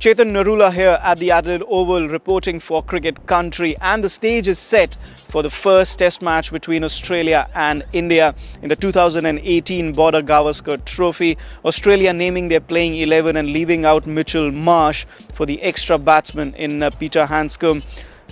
Chetan Narula here at the Adelaide Oval reporting for Cricket Country, and the stage is set for the first test match between Australia and India in the 2018 Border Gavaskar Trophy. Australia naming their playing 11 and leaving out Mitchell Marsh for the extra batsman in Peter Handscomb.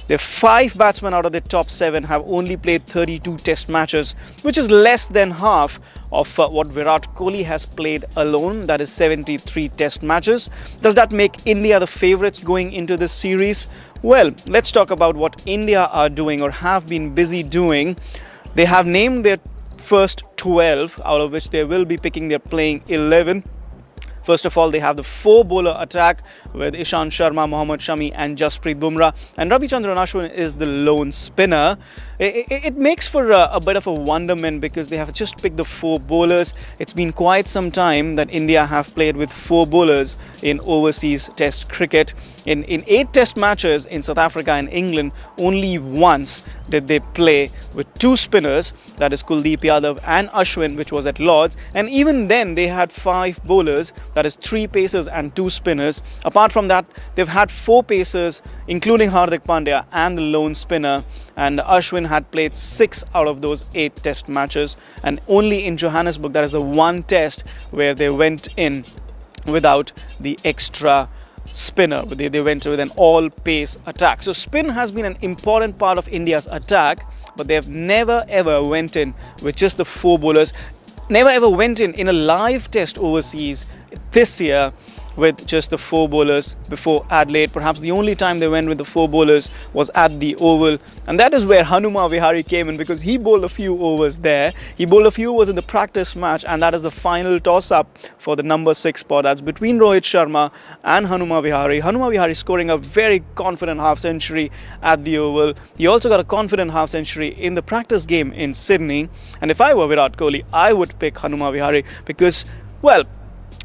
The 5 batsmen out of the top 7 have only played 32 test matches, which is less than half of what Virat Kohli has played alone, that is 73 test matches. Does that make India the favourites going into this series? Well, let's talk about what India are doing or have been busy doing. They have named their first 12, out of which they will be picking their playing 11. First of all, they have the 4-bowler attack with Ishant Sharma, Mohammad Shami and Jasprit Bumrah. And Ravichandran Ashwin is the lone spinner. It makes for a bit of a wonderment because they have just picked the 4 bowlers. It's been quite some time that India have played with 4 bowlers in overseas test cricket. In 8 test matches in South Africa and England, only once did they play with 2 spinners, that is Kuldeep Yadav and Ashwin, which was at Lord's. And even then, they had 5 bowlers, that is 3 pacers and 2 spinners. Apart from that, they've had 4 pacers, including Hardik Pandya and the lone spinner. And Ashwin had played 6 out of those 8 test matches. And only in Johannesburg, that is the one test where they went in without the extra spinner. They went with an all-pace attack. So spin has been an important part of India's attack, but they have never ever went in with just the 4 bowlers. Never ever went in a live test overseas this year with just the 4 bowlers before Adelaide. Perhaps the only time they went with the 4 bowlers was at the Oval, and that is where Hanuma Vihari came in because he bowled a few overs there. He bowled a few overs in the practice match, and that is the final toss-up for the number 6 spot. That's between Rohit Sharma and Hanuma Vihari. Hanuma Vihari scoring a very confident half-century at the Oval. He also got a confident half-century in the practice game in Sydney. And if I were Virat Kohli, I would pick Hanuma Vihari because, well,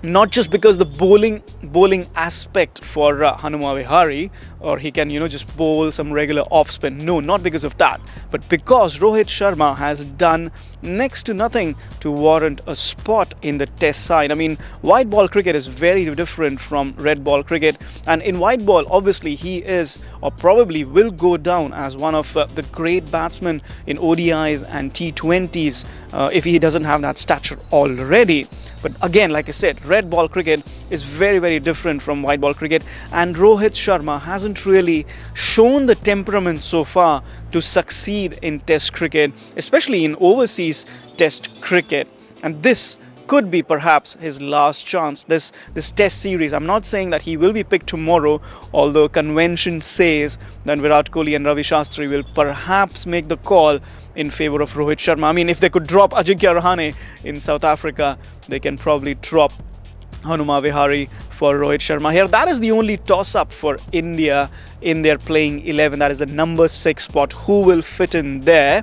not just because the bowling aspect for Hanuma Vihari, or he can, just bowl some regular off spin. No, not because of that, but because Rohit Sharma has done next to nothing to warrant a spot in the test side. I mean, white ball cricket is very different from red ball cricket, and in white ball, obviously, he is or probably will go down as one of the great batsmen in ODIs and T20s if he doesn't have that stature already. But again, like I said, red ball cricket is very, very different from white ball cricket, and Rohit Sharma hasn't really shown the temperament so far to succeed in test cricket, especially in overseas test cricket. And this could be perhaps his last chance, this test series. I'm not saying that he will be picked tomorrow, although convention says that Virat Kohli and Ravi Shastri will perhaps make the call in favour of Rohit Sharma. I mean, if they could drop Ajinkya Rahane in South Africa, they can probably drop Hanuma Vihari for Rohit Sharma here. That is the only toss-up for India in their playing 11. That is the number 6 spot. Who will fit in there?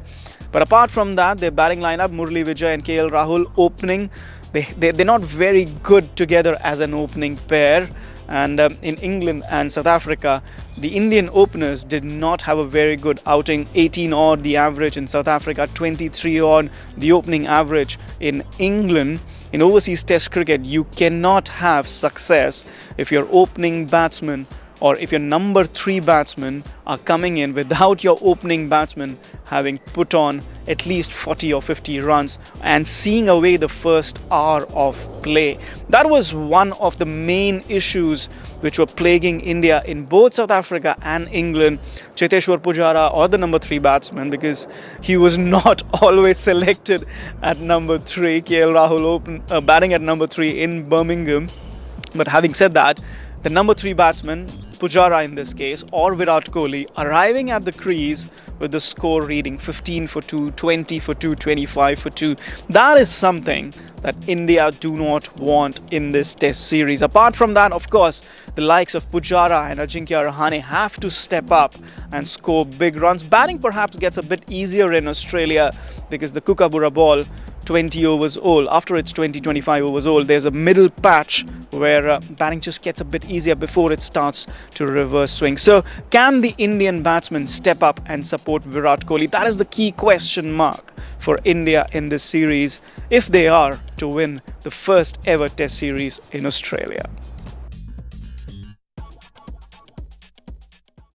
But apart from that, their batting lineup, Murali Vijay and KL Rahul opening. They're not very good together as an opening pair. And in England and South Africa, the Indian openers did not have a very good outing. 18 odd the average in South Africa, 23 odd the opening average in England. In overseas test cricket, you cannot have success if your opening batsman or if your number 3 batsmen are coming in without your opening batsman having put on at least 40 or 50 runs and seeing away the first hour of play. That was one of the main issues which were plaguing India in both South Africa and England. Cheteshwar Pujara, or the number 3 batsman, because he was not always selected at number 3. KL Rahul batting at number 3 in Birmingham. But having said that, the number 3 batsman, Pujara in this case, or Virat Kohli, arriving at the crease with the score reading 15 for 2, 20 for 2, 25 for 2. That is something that India do not want in this test series. Apart from that, of course, the likes of Pujara and Ajinkya Rahane have to step up and score big runs. Batting perhaps gets a bit easier in Australia because the Kookaburra ball, 20 overs old, after it's 20-25 overs old, there's a middle patch where batting just gets a bit easier before it starts to reverse swing. So can the Indian batsmen step up and support Virat Kohli? That is the key question mark for India in this series if they are to win the first ever test series in Australia.